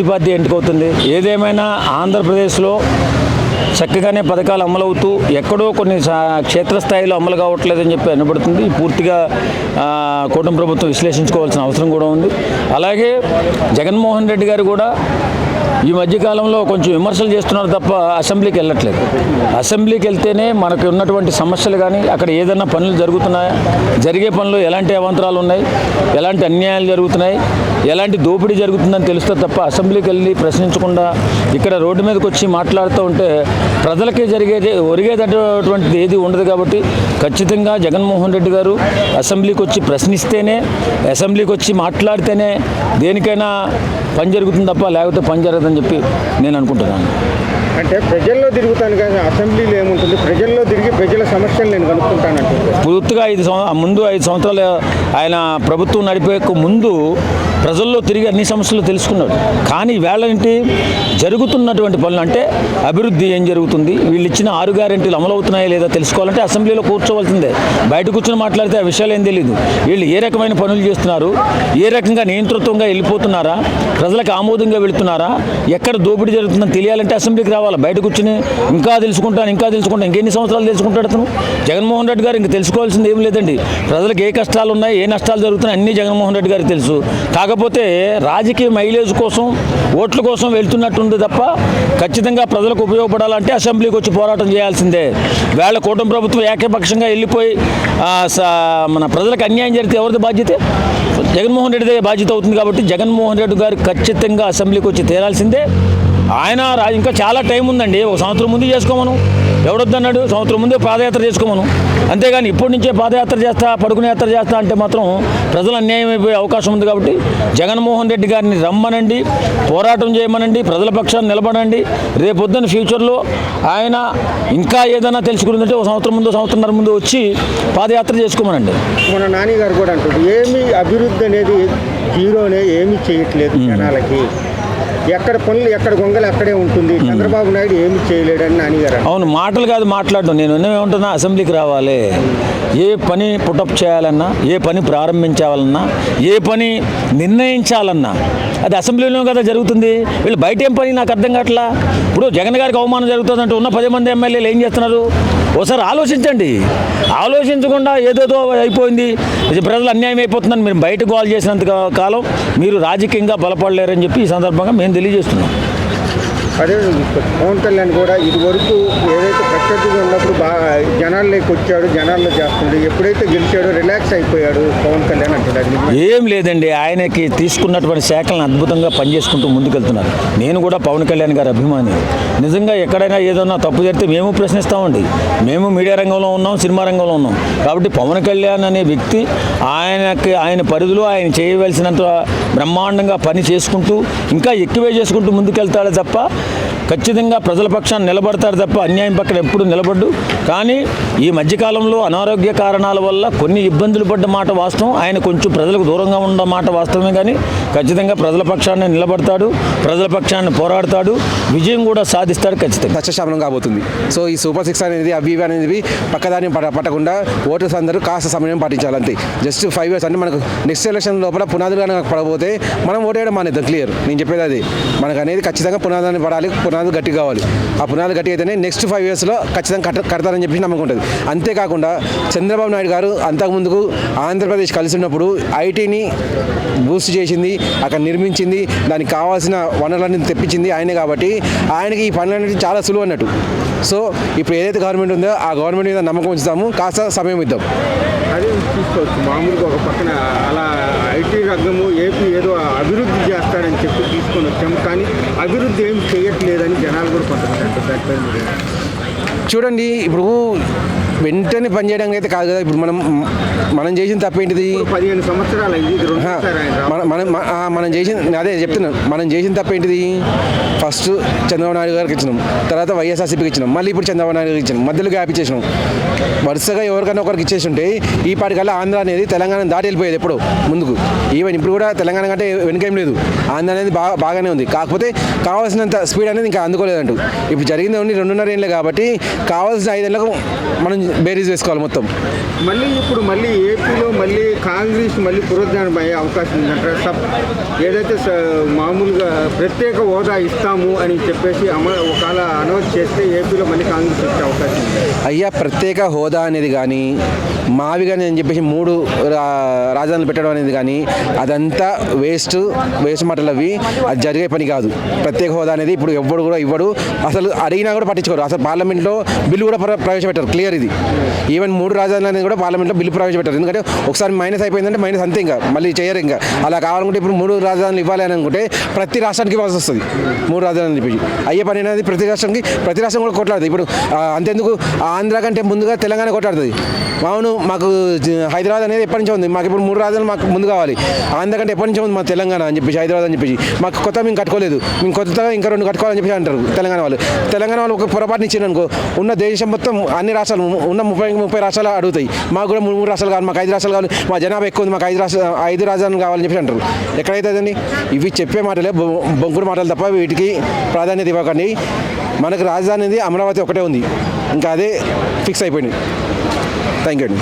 Party ఎంటుకవుతుంది. ఏదేమైనా ఆంధ్రప్రదేశ్లో చక్కగానే పథకాలు అమలవుతూ ఎక్కడో కొన్ని క్షేత్రస్థాయిలో అమలు కావట్లేదని చెప్పి అనబడుతుంది. పూర్తిగా కూటమి ప్రభుత్వం విశ్లేషించుకోవాల్సిన అవసరం కూడా ఉంది. అలాగే జగన్మోహన్ రెడ్డి గారు కూడా ఈ మధ్యకాలంలో కొంచెం విమర్శలు చేస్తున్నారు తప్ప అసెంబ్లీకి వెళ్ళట్లేదు. అసెంబ్లీకి వెళ్తేనే మనకు ఉన్నటువంటి సమస్యలు కానీ అక్కడ ఏదైనా పనులు జరుగుతున్నాయా, జరిగే పనులు ఎలాంటి అవాంతరాలు ఉన్నాయి, ఎలాంటి అన్యాయాలు జరుగుతున్నాయి, ఎలాంటి దోపిడీ జరుగుతుందని తెలుస్తుంది తప్ప అసెంబ్లీకి వెళ్ళి ప్రశ్నించకుండా ఇక్కడ రోడ్డు మీదకి వచ్చి మాట్లాడుతూ ఉంటే ప్రజలకే ఒరిగేటటువంటిది ఏది ఉండదు. కాబట్టి ఖచ్చితంగా జగన్మోహన్ రెడ్డి గారు అసెంబ్లీకి వచ్చి ప్రశ్నిస్తేనే, అసెంబ్లీకి వచ్చి మాట్లాడితేనే దేనికైనా పని జరుగుతుంది తప్ప లేకపోతే పని జరగదని చెప్పి నేను అనుకుంటున్నాను. అంటే ప్రజల్లో తిరుగుతాను కానీ అసెంబ్లీలో ఏముంటుంది, ప్రజల్లో తిరిగి ప్రజల సమస్యలు నేను కనుక్కుంటానంటే పూర్తిగా 5 సంవత్సరాలు ఆయన ప్రభుత్వం నడిపే ముందు ప్రజల్లో తిరిగి అన్ని సమస్యలు తెలుసుకున్నాడు. కానీ వేళ ఏంటి జరుగుతున్నటువంటి పనులు అంటే అభివృద్ధి ఏం జరుగుతుంది, వీళ్ళు ఇచ్చిన 6 గ్యారెంటీలు అమలవుతున్నాయా లేదా తెలుసుకోవాలంటే అసెంబ్లీలో కూర్చోవలసిందే. బయట కూర్చొని మాట్లాడితే ఆ విషయాలు ఏం తెలియదు. వీళ్ళు ఏ రకమైన పనులు చేస్తున్నారు, ఏ రకంగా నియంతృత్వంగా వెళ్ళిపోతున్నారా, ప్రజలకు ఆమోదంగా వెళుతున్నారా, ఎక్కడ దోపిడీ జరుగుతుందని తెలియాలంటే అసెంబ్లీకి రావాలి. బయట కూర్చుని ఇంకా తెలుసుకుంటాను ఇంకెన్ని సంవత్సరాలు తెలుసుకుంటాడు అతను. జగన్మోహన్ రెడ్డి గారు ఇంకా తెలుసుకోవాల్సింది ఏం లేదండి. ప్రజలకు ఏ కష్టాలు ఉన్నాయి, ఏ నష్టాలు జరుగుతున్నాయి అన్నీ జగన్మోహన్ రెడ్డి గారికి తెలుసు. కాకపోతే రాజకీయ మైలేజ్ కోసం, ఓట్ల కోసం వెళ్తున్నట్టుంది తప్ప ఖచ్చితంగా ప్రజలకు ఉపయోగపడాలంటే అసెంబ్లీకి వచ్చి పోరాటం చేయాల్సిందే. వేళ కూటమి ప్రభుత్వం ఏకపక్షంగా వెళ్ళిపోయి మన ప్రజలకు అన్యాయం జరిగితే ఎవరిది బాధ్యత? జగన్మోహన్ రెడ్డిదే బాధ్యత అవుతుంది. కాబట్టి జగన్మోహన్ రెడ్డి గారు ఖచ్చితంగా అసెంబ్లీకి వచ్చి తీరాల్సిందే. ఆయన ఇంకా చాలా టైం ఉందండి. 1 సంవత్సరం ముందు చేసుకోమను, ఎవడొద్దన్నాడు? సంవత్సరం ముందే పాదయాత్ర చేసుకోమను. అంతేగాని ఇప్పటి నుంచే పాదయాత్ర చేస్తా, పడుకునే యాత్ర చేస్తా అంటే మాత్రం ప్రజలు అన్యాయం అయిపోయే అవకాశం ఉంది. కాబట్టి జగన్మోహన్ రెడ్డి గారిని రమ్మనండి, పోరాటం చేయమనండి, ప్రజల పక్షాన్ని నిలబడండి. రేపొద్దున ఫ్యూచర్లో ఆయన ఇంకా ఏదైనా తెలుసుకుంటుందంటే 1 సంవత్సరం ముందు, సంవత్సరంన్నర ముందు వచ్చి పాదయాత్ర చేసుకోమనండి. మన నాని గారు కూడా అంటుంది, ఏమి అభివృద్ధి అనేది జీరోనే, ఏమీ చేయట్లేదు జనాలకి, ఎక్కడ పనులు ఎక్కడ గొంగలు అక్కడే ఉంటుంది, చంద్రబాబు నాయుడు ఏమి చేయలేడని నానిగారు. అవును, మాటలు కాదు మాట్లాడడం. నేను ఏమంటున్నా, అసెంబ్లీకి రావాలి. ఏ పని పుటప్ చేయాలన్నా, ఏ పని ప్రారంభించాలన్నా, ఏ పని నిర్ణయించాలన్నా అది అసెంబ్లీలో కదా జరుగుతుంది. వీళ్ళు బయట ఏం పని నాకు అర్థం కావట్లా. ఇప్పుడు జగన్ గారికి అవమానం జరుగుతుందంటే ఉన్న 10 మంది ఎమ్మెల్యేలు ఏం చేస్తున్నారు? ఒకసారి ఆలోచించండి. ఆలోచించకుండా ఏదేదో అయిపోయింది, ప్రజలు అన్యాయం అయిపోతుందని మీరు బయట గోల్ చేసినంత కాలం మీరు రాజకీయంగా బలపడలేరని చెప్పి ఈ సందర్భంగా మేము తెలియజేస్తున్నాం. అదే పవన్ కళ్యాణ్ కూడా ఇదివరకు ఏదైతే ప్రత్యర్థిగా ఉన్నప్పుడు బాగా జనాల్లోకి వచ్చాడు, జనాల్లో చేస్తున్నాడు, ఎప్పుడైతే గెలిచాడో రిలాక్స్ అయిపోయాడు పవన్ కళ్యాణ్ అంటున్నాడు. ఏం లేదండి, ఆయనకి తీసుకున్నటువంటి శాఖలను అద్భుతంగా పనిచేసుకుంటూ ముందుకెళ్తున్నారు. నేను కూడా పవన్ కళ్యాణ్ గారి అభిమాని. నిజంగా ఎక్కడైనా ఏదైనా తప్పు జరిగితే మేము ప్రశ్నిస్తామండి. మేము మీడియా రంగంలో ఉన్నాం, సినిమా రంగంలో ఉన్నాం. కాబట్టి పవన్ కళ్యాణ్ అనే వ్యక్తి ఆయన పరిధిలో ఆయన చేయవలసినంత బ్రహ్మాండంగా పని చేసుకుంటూ ఇంకా ఎక్కువే చేసుకుంటూ ముందుకెళ్తాడే తప్ప ఖచ్చితంగా ప్రజల పక్షాన్ని నిలబడతాడు తప్ప అన్యాయం పక్కన ఎప్పుడు నిలబడ్డు. కానీ ఈ మధ్యకాలంలో అనారోగ్య కారణాల వల్ల కొన్ని ఇబ్బందులు పడ్డ మాట వాస్తవం. ఆయన కొంచెం ప్రజలకు దూరంగా ఉన్న మాట వాస్తవమే. కానీ ఖచ్చితంగా ప్రజల పక్షాన్ని నిలబడతాడు, ప్రజల పక్షాన్ని పోరాడతాడు, విజయం కూడా సాధిస్తాడు ఖచ్చితంగా. సత్యశామలం కాబోతుంది. సో ఈ సూపర్ 6 అనేది అవి అనేది పక్కదాన్ని పట్టకుండా ఓటర్స్ అందరూ కాస్త సమయం పాటించాలి అంతే. జస్ట్ 5 years అంటే మనకు నెక్స్ట్ ఎలక్షన్ లోపల పునాదులు కానీ పడబోతే మనం ఓటేయడం మానేద్దాం. క్లియర్, నేను చెప్పేది అది. మనకు అనేది ఖచ్చితంగా పునాదాన్ని పడాలి, పునాదులు గట్టి కావాలి. ఆ పునాదులు గట్టి అయితేనే నెక్స్ట్ 5 yearsలో ఖచ్చితంగా కడతారని చెప్పి నమ్మకం ఉంటుంది. అంతేకాకుండా చంద్రబాబు నాయుడు గారు అంతకుముందుకు ఆంధ్రప్రదేశ్ కలిసి ఉన్నప్పుడు ఐటీని బూస్ట్ చేసింది, అక్కడ నిర్మించింది, దానికి కావాల్సిన వనరులన్నీ తెప్పించింది ఆయనే. కాబట్టి ఆయనకి ఈ పనులు అనేది చాలా సులువు అన్నట్టు. సో ఇప్పుడు ఏదైతే గవర్నమెంట్ ఉందో ఆ గవర్నమెంట్ మీద నమ్మకం ఉంచుతాము, కాస్త సమయం ఇద్దాం. అదే తీసుకోవచ్చు. మామూలుగా ఒక పక్కన అలా ఐటీ రంగము ఏపీ ఏదో అభివృద్ధి చేస్తాడని చెప్పి తీసుకొని వచ్చాము, కానీ అభివృద్ధి ఏం చేయట్లేదని జనాలు కూడా కొంతమంది. చూడండి, ఇప్పుడు వెంటనే పనిచేయడానికి అయితే కాదు కదా. ఇప్పుడు మనం చేసిన తప్పేంటిది? 15 సంవత్సరాలు అయింది. మనం చేసిన అదే చెప్తున్నాను, మనం చేసిన తప్పేంటిది? ఫస్ట్ చంద్రబాబు నాయుడు గారికి ఇచ్చినాం, తర్వాత వైఎస్ఆర్సీపీకి ఇచ్చినాం, మళ్ళీ ఇప్పుడు చంద్రబాబు నాయుడు గారికి ఇచ్చినాం, మధ్యలో గ్యాప్ ఇచ్చేసినాం. వరుసగా ఎవరికైనా ఒకరికి ఇచ్చేసి ఉంటే ఈ పాటికల్లా ఆంధ్ర అనేది తెలంగాణ దాటి వెళ్ళిపోయేది ఎప్పుడు ముందుకు. ఈవెన్ ఇప్పుడు కూడా తెలంగాణ కంటే వెనుకేం లేదు, ఆంధ్ర అనేది బాగానే ఉంది. కాకపోతే కావాల్సినంత స్పీడ్ అనేది ఇంకా అందుకోలేదంటూ. ఇప్పుడు జరిగింది ఓన్లీ 2.5 ఏళ్ళే కాబట్టి కావాల్సిన 5 ఏళ్ళకు మనం బేరీజ్ వేసుకోవాలి మొత్తం. ఇప్పుడు ఏపీలో కాంగ్రెస్ పునరుద్ధరణ అయ్యే అవకాశం ఉందంటారా? ఏదైతే మామూలుగా ప్రత్యేక హోదా ఇస్తాము అని చెప్పేసి ఒకవేళ అనౌన్స్ చేస్తే ఏపీలో కాంగ్రెస్ వచ్చే అవకాశం ఉంది. అయ్యా, ప్రత్యేక హోదా అనేది కానీ మావి కానీ అని చెప్పేసి 3 రాజధానులు పెట్టడం అనేది కానీ అదంతా వేస్ట్ మాటలు అవి. అది జరిగే పని కాదు. ప్రత్యేక హోదా అనేది ఇప్పుడు ఎవ్వడు కూడా ఇవ్వడు, అసలు అడిగినా కూడా పట్టించుకోరు. అసలు పార్లమెంట్లో బిల్లు కూడా ప్రవేశపెట్టారు. క్లియర్ ఇది. ఈవెన్ 3 రాజధానులు అనేది కూడా పార్లమెంట్లో బిల్లు ప్రవేశపెట్టారు. ఎందుకంటే ఒకసారి మైనస్ అయిపోయిందంటే మైనస్ అంతే, ఇంకా మళ్ళీ చేయరు. ఇంకా అలా కావాలనుకుంటే ఇప్పుడు 3 రాజధానులు ఇవ్వాలి అని అనుకుంటే ప్రతి రాష్ట్రానికి ఇవ్వాల్సి వస్తుంది. 3 రాజధానులు ఇప్పించి అయ్యే పని అనేది ప్రతి రాష్ట్రం కూడా కొట్లాడుతుంది. ఇప్పుడు అంతెందుకు ఆంధ్ర కంటే ముందుగా తెలంగాణ కొట్లాడుతుంది. అవును, మాకు హైదరాబాద్ అనేది ఎప్పటి నుంచో ఉంది. మాకు ఇప్పుడు 3 రాజధానులు మాకు ముందు కావాలి. ఆంధ్ర కంటే ఎప్పటి నుంచో ఉంది మా తెలంగాణ అని చెప్పేసి, హైదరాబాద్ అని చెప్పేసి. మాకు కొత్త మేము కట్టుకోలేదు, మేము కొత్తగా ఇంకా 2 కట్టుకోవాలని చెప్పేసి అంటారు తెలంగాణ వాళ్ళు. ఒక పొరపాటుని ఇచ్చారు అనుకో, ఉన్న దేశం మొత్తం అన్ని రాష్ట్రాలు ఉన్న 30 రాష్ట్రాలు అడుగుతాయి. మాకు కూడా 3 రాష్ట్రాలు కావాలి, మాకు 5 రాష్ట్రాలు కావాలి, మా జనాభా ఎక్కువ ఉంది, మాకు 5 రాజధానులు కావాలని చెప్పి అంటారు. ఎక్కడైతే అదండి, ఇవి చెప్పే మాటలే, బొంకుడు మాటలు తప్ప వీటికి ప్రాధాన్యత ఇవ్వకండి. మనకు రాజధాని అనేది అమరావతి ఒకటే ఉంది, ఇంకా అదే ఫిక్స్ అయిపోయింది. థ్యాంక్ యూ అండి.